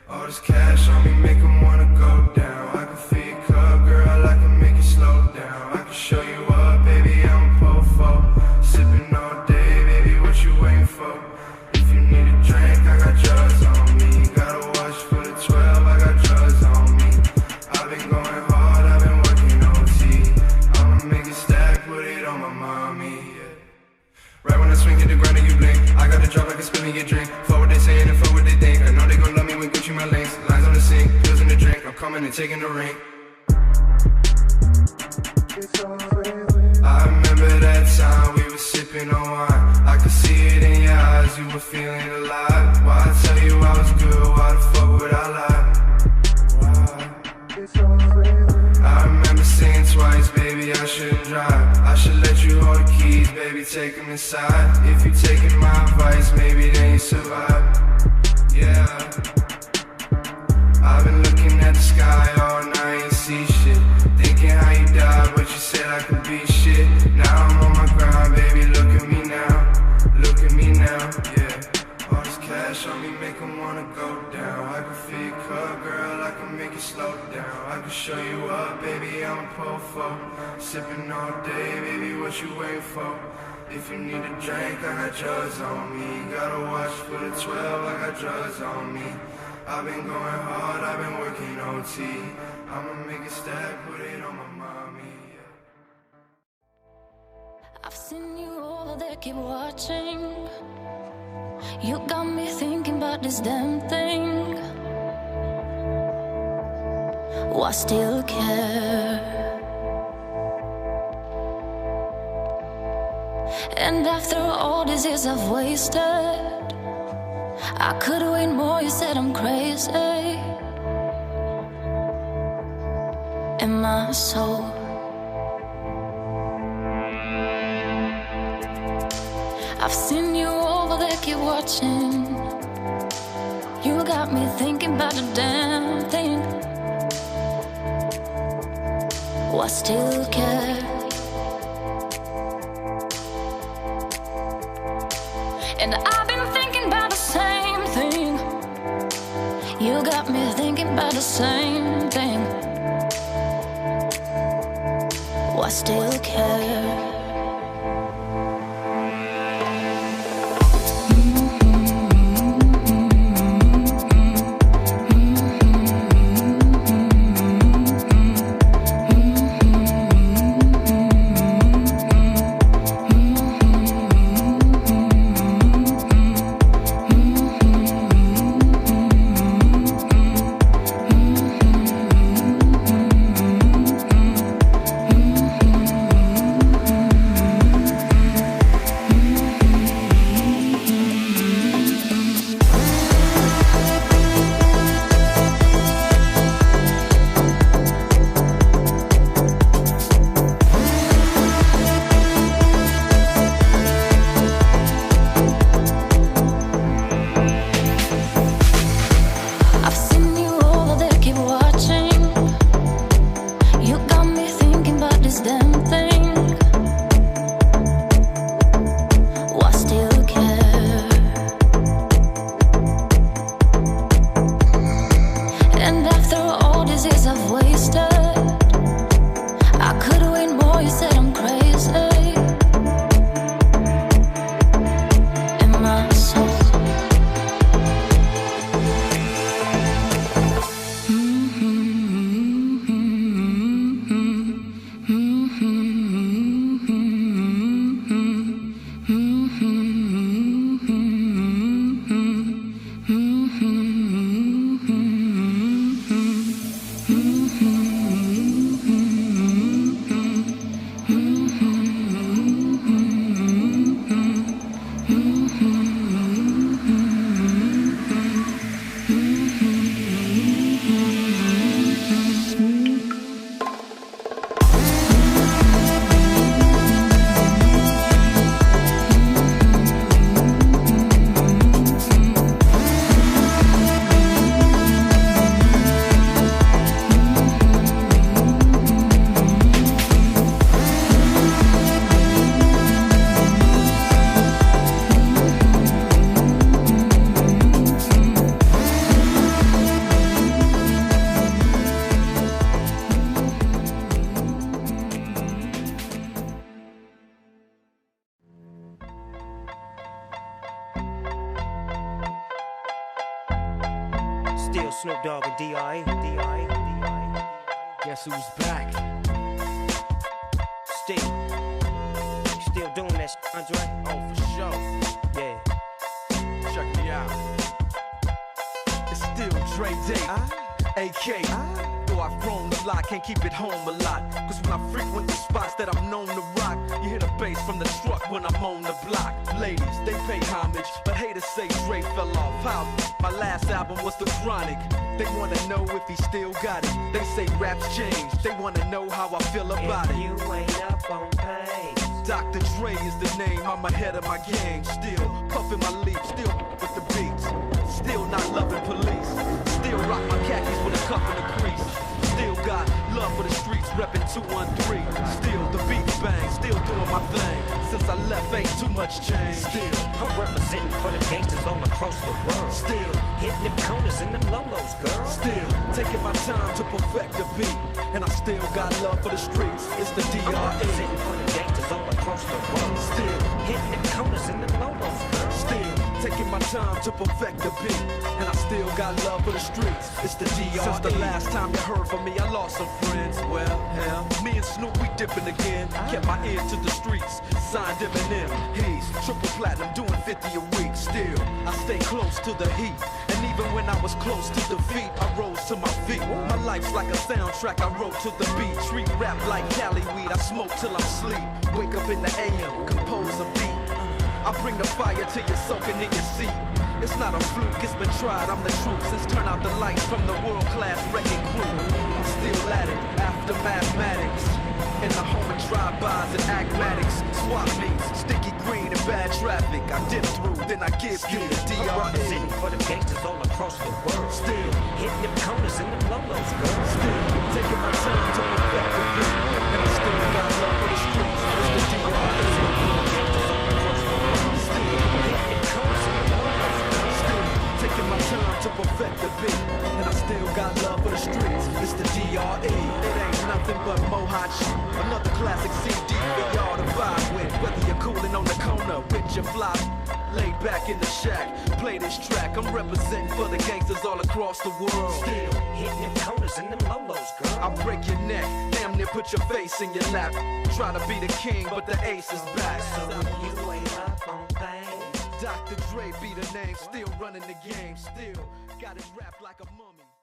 All this cash on me make 'em wanna go down. I can feel your cup, girl, I can make it slow down. I can show you up, baby, I'm a po-fo. Sipping all day, baby, what you waiting for? If you need a drink, I got drugs on me. Got a watch for the 12, I got drugs on me. I've been going hard, I've been working OT. I'ma make it stack, put it on my mommy, yeah. Right when I swing, hit the ground and you blink. I got the drop like a spilling your drink. Fuck what they saying and fuck what they think. I know they gon' love me when Gucci my links. Lines on the sink, pills in the drink. I'm coming and taking the ring. I remember that time we were sipping on wine. I could see it in your eyes, you were feeling alive. Why I tell you I was good, why the fuck would I lie? I remember saying twice, baby, I shouldn't drive. I should let you hold the keys, baby, take them inside. If you taking my advice, maybe then you survive. Yeah. I've been looking at the sky all night, ain't see shit. Thinking how you died, but you said I could be shit. Now I'm on my grind, baby, look at me now. Look at me now, yeah. All this cash on me make 'em wanna go down. I can feel your cup, girl, I can make it slow down. I can show you up, baby, I'm a po-fo. Sipping all day, baby, what you waiting for? If you need a drink, I got drugs on me. Got a watch for the 12, I got drugs on me. I've been going hard, I've been working OT. I'ma make it stack, put it on my mommy, yeah. I've seen you over there, keep watching. You got me thinking about this damn thing. Why still care? And after all these years I've wasted, I could wait more, you said I'm crazy. Am I so? I've seen you over there, keep watching. You got me thinking about the damn thing. Why still care? And I've been thinking about the same thing. You got me thinking about the same thing. Why still care? Still Snoop Dogg and D.R.E. Guess who's back? Still doing that shit, Andre? Oh, for sure. Yeah. Check me out. It's still Dre Day, AK. Though I've grown a lot, can't keep it home a lot. Cause when I frequent the spots that I'm known to rock, you hear the bass from the truck when I'm on the block. Ladies, they pay homage, but haters say Dre fell off. How? My last album was The Chronic. They wanna know if he still got it. They say raps change, they wanna know how I feel about it. You ain't up on pace. Dr. Dre is the name, I'm ahead of my game. Still puffin' my leaf, still with the beats. Still not loving police. Still rock my khakis with a cuff and a crease. Still got love for the streets, reppin' 213. Still the beats bang, still doing my thing. Since I left, ain't too much change. Still, I'm representing for the gangsters all across the world. Still, hitting them corners and them lolos, girl. Still, taking my time to perfect the beat. And I still got love for the streets. It's the D.R.E. I'm representing for the gangsters all across the world. Still, hitting them corners and them lolos, girl. Still, taking my time to perfect the beat. And I still got love for the streets. It's the D.R.E. Since the last time you heard from me, I lost some friends. Well, hell, me and Snoop, we dipping again. Kept my ear to the streets. Signed Eminem. He's triple platinum, doing 50 a week. Still, I stay close to the heat. And even when I was close to defeat, I rose to my feet. My life's like a soundtrack, I wrote to the beat. Treat rap like Cali weed, I smoke till I'm sleep. Wake up in the AM, compose a beat. I bring the fire till you're soaking in your seat. It's not a fluke, it's been tried, I'm the truth. Since turn out the lights from the world-class wrecking crew, I'm still at it, after mathematics. In the home of drive-bys and acmatics. Swap meets, sticky green and bad traffic. I dip through, then I give you the D.R.E. I'm representing for the gangsters all across the world. Still, hitting them corners and them lolos, girl. Still, taking my time to perfect the beat. And I still got love for the streets. It's the D.R.E. Taking my time to perfect the beat. And I still got love for the streets. It's the D.R.E. It ain't nothing but mohawk shit. Another classic CD for y'all to vibe with. Whether you're coolin' on the corner with your fly, laid back in the shack, play this track. I'm representing for the gangsters all across the world. Still hitting them corners and them lolos, girl. I'll break your neck, damn near put your face in your lap. Try to be the king, but the ace is back. So you ain't up on things. Dr. Dre be the name, still running the game, still got it wrapped like a mummy.